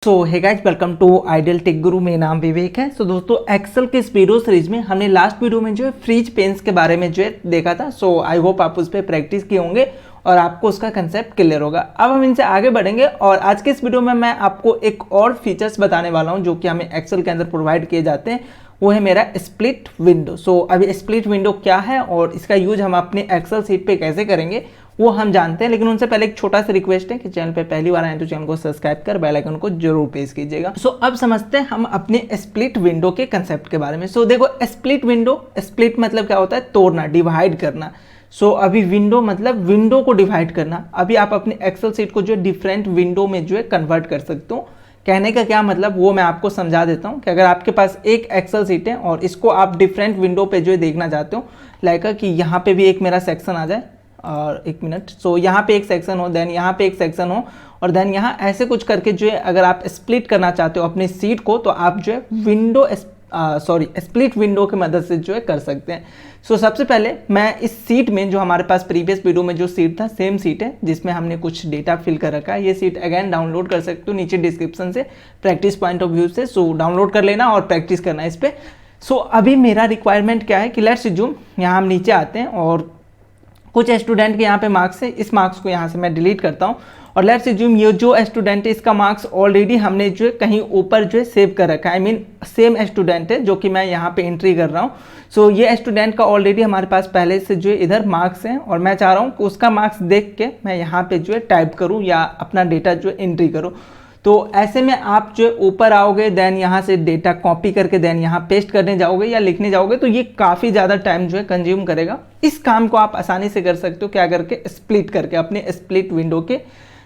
So hey guys, welcome to Ideal Tech Guru. मेरा नाम विवेक है। सो दोस्तों, एक्सेल के इस वीडियो सीरीज में हमने लास्ट वीडियो में जो है फ्रीज पेन्स के बारे में जो है देखा था। सो आई होप आप उस पर प्रैक्टिस किए होंगे और आपको उसका कंसेप्ट क्लियर होगा। अब हम इनसे आगे बढ़ेंगे और आज के इस वीडियो में मैं आपको एक और फीचर्स बताने वाला हूँ जो कि हमें एक्सेल के अंदर प्रोवाइड किए जाते हैं। वो है मेरा स्प्लिट विंडो। सो अभी स्प्लिट विंडो क्या है और इसका यूज हम अपने एक्सेल सीट पे कैसे करेंगे वो हम जानते हैं, लेकिन उनसे पहले एक छोटा सा रिक्वेस्ट है कि चैनल पे पहली बार आए तो चैनल को सब्सक्राइब कर बेल आइकन को जरूर प्रेस कीजिएगा। सो अब समझते हैं हम अपने स्प्लिट विंडो के कंसेप्ट के बारे में। सो देखो, स्प्लिट विंडो, स्प्लिट मतलब क्या होता है? तोड़ना, डिवाइड करना। सो अभी विंडो मतलब विंडो को डिवाइड करना। अभी आप अपने एक्सेल सीट को जो है डिफरेंट विंडो में जो है कन्वर्ट कर सकते हो। कहने का क्या मतलब वो मैं आपको समझा देता हूँ कि अगर आपके पास एक एक्सेल सीट है और इसको आप डिफरेंट विंडो पे जो है देखना चाहते हो, लाइक कि यहाँ पे भी एक मेरा सेक्शन आ जाए और एक मिनट, सो यहाँ पे एक सेक्शन हो, देन यहाँ पे एक सेक्शन हो और देन यहाँ ऐसे कुछ करके जो है अगर आप स्प्लिट करना चाहते हो अपनी सीट को तो आप जो है विंडो स्प्लिट विंडो की मदद से जो है कर सकते हैं। सो सबसे पहले मैं इस सीट में जो हमारे पास प्रीवियस वीडियो में जो सीट था सेम सीट है जिसमें हमने कुछ डेटा फिल कर रखा है। ये सीट अगेन डाउनलोड कर सकते हो नीचे डिस्क्रिप्शन से प्रैक्टिस पॉइंट ऑफ व्यू से। सो डाउनलोड कर लेना और प्रैक्टिस करना इस पर। सो अभी मेरा रिक्वायरमेंट क्या है कि लेट्स अज्यूम यहाँ हम नीचे आते हैं और कुछ स्टूडेंट के यहाँ पे मार्क्स है, इस मार्क्स को यहाँ से मैं डिलीट करता हूँ और लेट्स अज्यूम ये जो स्टूडेंट है इसका मार्क्स ऑलरेडी हमने जो है कहीं ऊपर जो है सेव कर रखा है। आई मीन सेम स्टूडेंट है जो कि मैं यहाँ पे एंट्री कर रहा हूँ। सो ये स्टूडेंट का ऑलरेडी हमारे पास पहले से जो है इधर मार्क्स हैं और मैं चाह रहा हूँ कि उसका मार्क्स देख के मैं यहाँ पे जो है टाइप करूँ या अपना डेटा जो है एंट्री करूँ। तो ऐसे में आप जो ऊपर आओगे, देन यहाँ से डेटा कॉपी करके देन यहाँ पेस्ट करने जाओगे या लिखने जाओगे तो ये काफ़ी ज़्यादा टाइम जो है कंज्यूम करेगा। इस काम को आप आसानी से कर सकते हो, क्या करके? स्प्लिट करके, अपने स्प्लिट विंडो के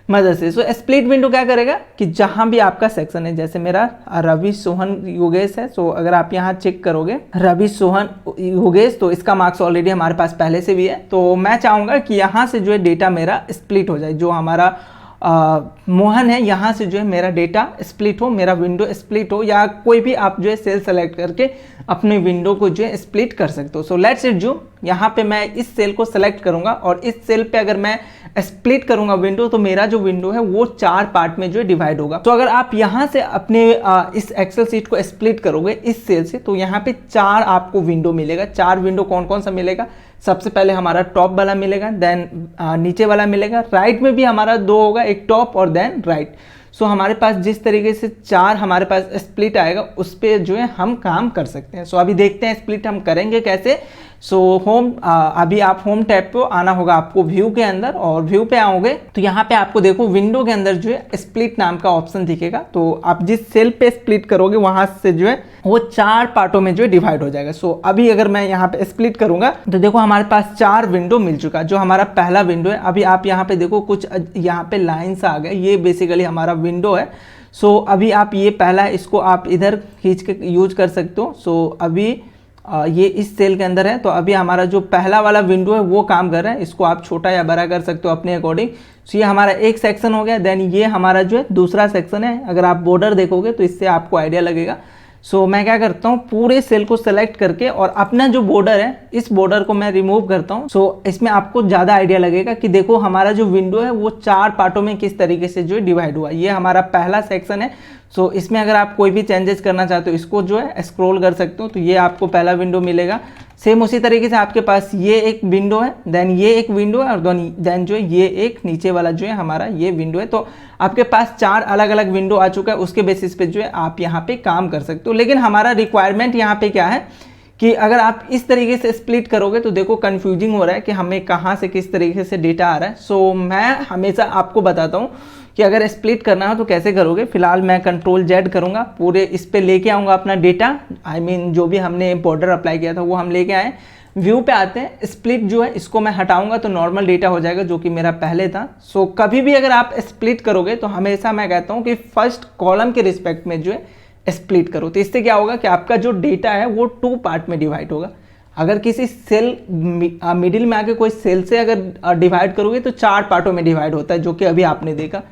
मदद से। सो स्प्लिट विंडो क्या करेगा कि जहाँ भी आपका सेक्शन है, जैसे मेरा रवि सोहन योगेश है, सो अगर आप यहाँ चेक करोगे रवि सोहन योगेश तो इसका मार्क्स ऑलरेडी हमारे पास पहले से भी है। तो मैं चाहूँगा कि यहाँ से जो है डेटा मेरा स्प्लिट हो जाए। जो हमारा मोहन है यहाँ से जो है मेरा डेटा स्प्लिट हो, मेरा विंडो स्प्लिट हो, या कोई भी आप जो है सेल सेलेक्ट करके अपने विंडो को जो है स्प्लिट कर सकते हो। सो लेट्स अज्यूम यहाँ पे मैं इस सेल को सेलेक्ट करूँगा और इस सेल पे अगर मैं स्प्लिट करूँगा विंडो तो मेरा जो विंडो है वो 4 पार्ट में जो है डिवाइड होगा। तो अगर आप यहाँ से अपने इस एक्सेल सीट को स्प्लिट करोगे इस सेल से तो यहाँ पे 4 आपको विंडो मिलेगा। 4 विंडो कौन कौन सा मिलेगा? सबसे पहले हमारा टॉप वाला मिलेगा, देन नीचे वाला मिलेगा, राइट में भी हमारा 2 होगा, एक टॉप और देन राइट। सो हमारे पास जिस तरीके से 4 हमारे पास स्प्लिट आएगा उस पर जो है हम काम कर सकते हैं। सो अभी देखते हैं स्प्लिट हम करेंगे कैसे। सो होम, अभी आप होम टैब पे आना होगा आपको व्यू के अंदर, और व्यू पे आओगे तो यहाँ पे आपको देखो विंडो के अंदर जो है स्प्लिट नाम का ऑप्शन दिखेगा। तो आप जिस सेल पे स्प्लिट करोगे वहां से जो है वो 4 पार्टों में जो है डिवाइड हो जाएगा। सो अभी अगर मैं यहाँ पे स्प्लिट करूंगा तो देखो हमारे पास 4 विंडो मिल चुका। जो हमारा पहला विंडो है, अभी आप यहाँ पे देखो कुछ यहाँ पे लाइन्स आ गए, ये बेसिकली हमारा विंडो है। सो अभी आप ये पहला, इसको आप इधर खींच के यूज कर सकते हो। सो अभी ये इस सेल के अंदर है तो अभी हमारा जो पहला वाला विंडो है वो काम कर रहा है। इसको आप छोटा या बड़ा कर सकते हो अपने अकॉर्डिंग। सो ये हमारा एक सेक्शन हो गया, देन ये हमारा जो है दूसरा सेक्शन है। अगर आप बॉर्डर देखोगे तो इससे आपको आइडिया लगेगा। सो मैं क्या करता हूँ, पूरे सेल को सेलेक्ट करके और अपना जो बॉर्डर है इस बॉर्डर को मैं रिमूव करता हूँ। सो इसमें आपको ज़्यादा आइडिया लगेगा कि देखो हमारा जो विंडो है वो 4 पार्टों में किस तरीके से जो है डिवाइड हुआ। ये हमारा पहला सेक्शन है। सो इसमें अगर आप कोई भी चेंजेस करना चाहते हो इसको जो है स्क्रॉल कर सकते हो तो ये आपको पहला विंडो मिलेगा। सेम उसी तरीके से आपके पास ये एक विंडो है, देन ये एक विंडो है और देन जो है ये एक नीचे वाला जो है हमारा ये विंडो है। तो आपके पास 4 अलग अलग विंडो आ चुका है। उसके बेसिस पे जो है आप यहाँ पे काम कर सकते हो। लेकिन हमारा रिक्वायरमेंट यहाँ पे क्या है कि अगर आप इस तरीके से स्प्लिट करोगे तो देखो कंफ्यूजिंग हो रहा है कि हमें कहाँ से किस तरीके से डेटा आ रहा है। सो मैं हमेशा आपको बताता हूँ कि अगर स्प्लिट करना हो तो कैसे करोगे। फिलहाल मैं Ctrl+Z करूँगा, पूरे इस पे लेके आऊँगा अपना डेटा। आई मीन जो भी हमने बॉर्डर अप्लाई किया था वो हम लेके आए। व्यू पे आते हैं, स्प्लिट जो है इसको मैं हटाऊंगा तो नॉर्मल डेटा हो जाएगा जो कि मेरा पहले था। सो कभी भी अगर आप स्प्लिट करोगे तो हमेशा मैं कहता हूँ कि फर्स्ट कॉलम के रिस्पेक्ट में जो है स्प्लिट करो। तो इससे क्या होगा कि आपका जो डेटा है वो 2 पार्ट में डिवाइड होगा। अगर किसी सेल मिडिल में आके कोई सेल से अगर डिवाइड करोगे तो 4 पार्टों में डिवाइड होता है जो कि अभी आपने देखा।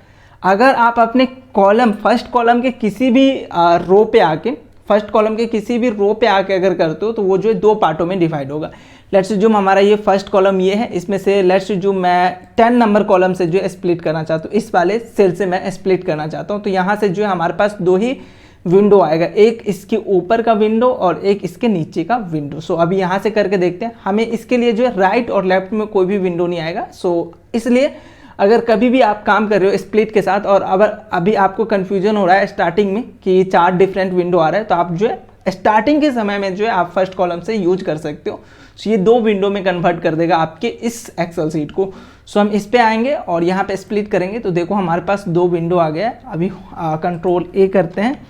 अगर आप अपने कॉलम, फर्स्ट कॉलम के किसी भी रो पे आके फर्स्ट कॉलम के किसी भी रो पे आके अगर करते हो तो वो जो है 2 पार्टों में डिवाइड होगा। लेट्स अज्यूम हमारा ये फर्स्ट कॉलम ये है, इसमें से लेट्स अज्यूम मैं 10 नंबर कॉलम से जो है स्प्लिट करना चाहता हूँ, इस वाले सेल से मैं स्प्लिट करना चाहता हूँ। तो यहाँ से जो है हमारे पास 2 ही विंडो आएगा, एक इसके ऊपर का विंडो और एक इसके नीचे का विंडो। सो अभी यहाँ से करके देखते हैं, हमें इसके लिए जो है राइट और लेफ्ट में कोई भी विंडो नहीं आएगा। सो इसलिए अगर कभी भी आप काम कर रहे हो स्प्लिट के साथ और अगर अभी आपको कन्फ्यूजन हो रहा है स्टार्टिंग में कि 4 डिफरेंट विंडो आ रहा है, तो आप जो है स्टार्टिंग के समय में जो है आप फर्स्ट कॉलम से यूज कर सकते हो। सो ये 2 विंडो में कन्वर्ट कर देगा आपके इस एक्सेल सीट को। सो हम इस पे आएंगे और यहाँ पे स्प्लिट करेंगे तो देखो हमारे पास 2 विंडो आ गया है। अभी कंट्रोल ए करते हैं,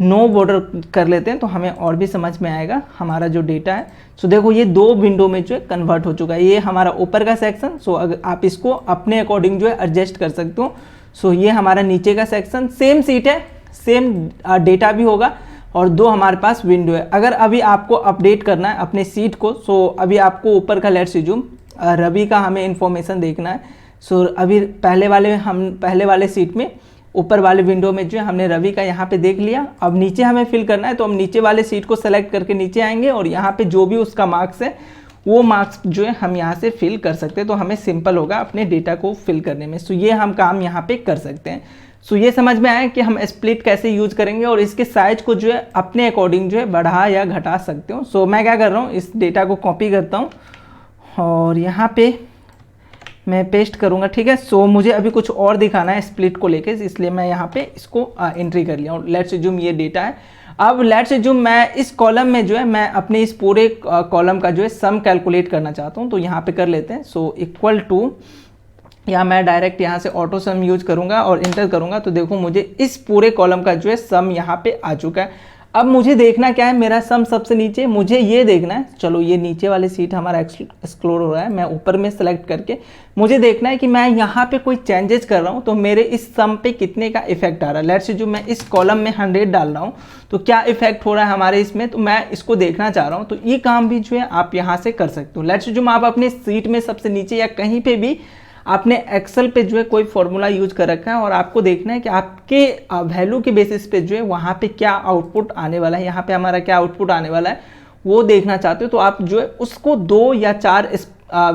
नो बॉर्डर कर लेते हैं तो हमें और भी समझ में आएगा हमारा जो डेटा है। सो देखो ये 2 विंडो में जो है कन्वर्ट हो चुका है। ये हमारा ऊपर का सेक्शन, सो अगर आप इसको अपने अकॉर्डिंग जो है एडजस्ट कर सकते हो। सो ये हमारा नीचे का सेक्शन, सेम सीट है, सेम डेटा भी होगा और 2 हमारे पास विंडो है। अगर अभी आपको अपडेट करना है अपने सीट को, सो अभी आपको ऊपर का लेट्स अज्यूम रवि का हमें इंफॉर्मेशन देखना है। सो अभी पहले वाले सीट में ऊपर वाले विंडो में जो है हमने रवि का यहाँ पे देख लिया। अब नीचे हमें फिल करना है तो हम नीचे वाले सीट को सेलेक्ट करके नीचे आएंगे और यहाँ पे जो भी उसका मार्क्स है वो मार्क्स जो है हम यहाँ से फिल कर सकते हैं, तो हमें सिंपल होगा अपने डेटा को फिल करने में। सो ये हम काम यहाँ पे कर सकते हैं। सो ये समझ में आया कि हम स्प्लिट कैसे यूज करेंगे और इसके साइज को जो है अपने अकॉर्डिंग जो है बढ़ा या घटा सकते हो। सो मैं क्या कर रहा हूँ, इस डेटा को कॉपी करता हूँ और यहाँ पे मैं पेस्ट करूंगा, ठीक है। सो मुझे अभी कुछ और दिखाना है स्प्लिट को लेके, इसलिए मैं यहाँ पे इसको एंट्री कर लिया और लेट्स अज्यूम ये डेटा है। अब लेट्स अज्यूम मैं इस कॉलम में जो है मैं अपने इस पूरे कॉलम का जो है सम कैलकुलेट करना चाहता हूँ, तो यहाँ पे कर लेते हैं। सो इक्वल टू, या मैं डायरेक्ट यहाँ से ऑटो सम यूज करूँगा और इंटर करूँगा तो देखो मुझे इस पूरे कॉलम का जो है सम यहाँ पे आ चुका है। अब मुझे देखना क्या है, मेरा सम सबसे नीचे, मुझे ये देखना है, चलो ये नीचे वाली सीट हमारा एक्सप्लोर हो रहा है, मैं ऊपर में सेलेक्ट करके मुझे देखना है कि मैं यहाँ पे कोई चेंजेस कर रहा हूँ तो मेरे इस सम पे कितने का इफेक्ट आ रहा है। लेट्स जो मैं इस कॉलम में 100 डाल रहा हूँ तो क्या इफेक्ट हो रहा है हमारे इसमें, तो मैं इसको देखना चाह रहा हूँ। तो ये काम भी जो है आप यहाँ से कर सकते हो। लेट्स जो आप अपने सीट में सबसे नीचे या कहीं पे भी आपने एक्सेल पे जो है कोई फॉर्मूला यूज कर रखा है और आपको देखना है कि आपके वैल्यू के बेसिस पे जो है वहाँ पे क्या आउटपुट आने वाला है, यहाँ पे हमारा क्या आउटपुट आने वाला है वो देखना चाहते हो तो आप जो है उसको 2 या 4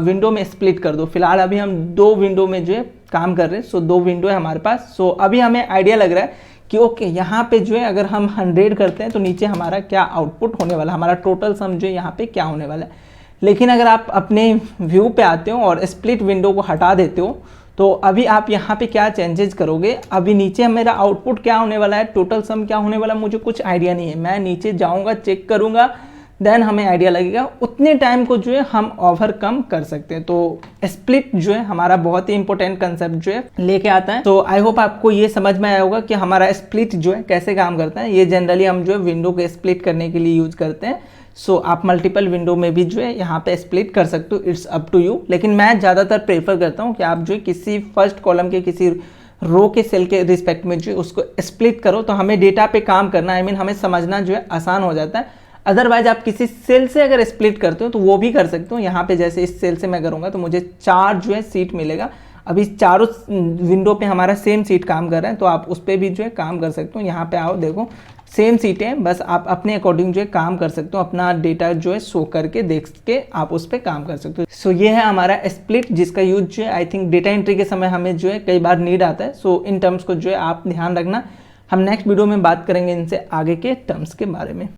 विंडो में स्प्लिट कर दो। फिलहाल अभी हम 2 विंडो में जो है काम कर रहे हैं। सो 2 विंडो है हमारे पास। सो अभी हमें आइडिया लग रहा है कि ओके यहाँ पे जो है अगर हम 100 करते हैं तो नीचे हमारा क्या आउटपुट होने वाला है, हमारा टोटल सम जो है यहाँ पे क्या होने वाला है। लेकिन अगर आप अपने व्यू पे आते हो और स्प्लिट विंडो को हटा देते हो तो अभी आप यहाँ पे क्या चेंजेस करोगे, अभी नीचे मेरा आउटपुट क्या होने वाला है, टोटल सम क्या होने वाला है, मुझे कुछ आइडिया नहीं है। मैं नीचे जाऊँगा, चेक करूँगा, देन हमें आइडिया लगेगा। उतने टाइम को जो है हम ओवरकम कर सकते हैं। तो स्प्लिट जो है हमारा बहुत ही इंपॉर्टेंट कंसेप्ट जो है लेके आता है। तो आई होप आपको ये समझ में आया होगा कि हमारा स्प्लिट जो है कैसे काम करता है। ये जनरली हम जो है विंडो को स्प्लिट करने के लिए यूज करते हैं। सो आप मल्टीपल विंडो में भी जो है यहाँ पे स्प्लिट कर सकते हो, इट्स अप टू यू। लेकिन मैं ज़्यादातर प्रेफर करता हूँ कि आप जो है किसी फर्स्ट कॉलम के किसी रो के सेल के रिस्पेक्ट में जो है उसको स्प्लिट करो तो हमें डेटा पे काम करना आई मीन हमें समझना जो है आसान हो जाता है। अदरवाइज आप किसी सेल से अगर स्प्लिट करते हो तो वो भी कर सकते हो। यहाँ पे जैसे इस सेल से मैं करूँगा तो मुझे 4 जो है सीट मिलेगा। अभी चारों विंडो पे हमारा सेम सीट काम कर रहा है तो आप उस पर भी जो है काम कर सकते हो। यहाँ पे आओ, देखो सेम सीटें, बस आप अपने अकॉर्डिंग जो है काम कर सकते हो, अपना डेटा जो है शो करके देख के आप उस पर काम कर सकते हो। सो ये है हमारा स्प्लिट जिसका यूज जो है आई थिंक डेटा एंट्री के समय हमें जो है कई बार नीड आता है। सो इन टर्म्स को जो है आप ध्यान रखना। हम नेक्स्ट वीडियो में बात करेंगे इनसे आगे के टर्म्स के बारे में।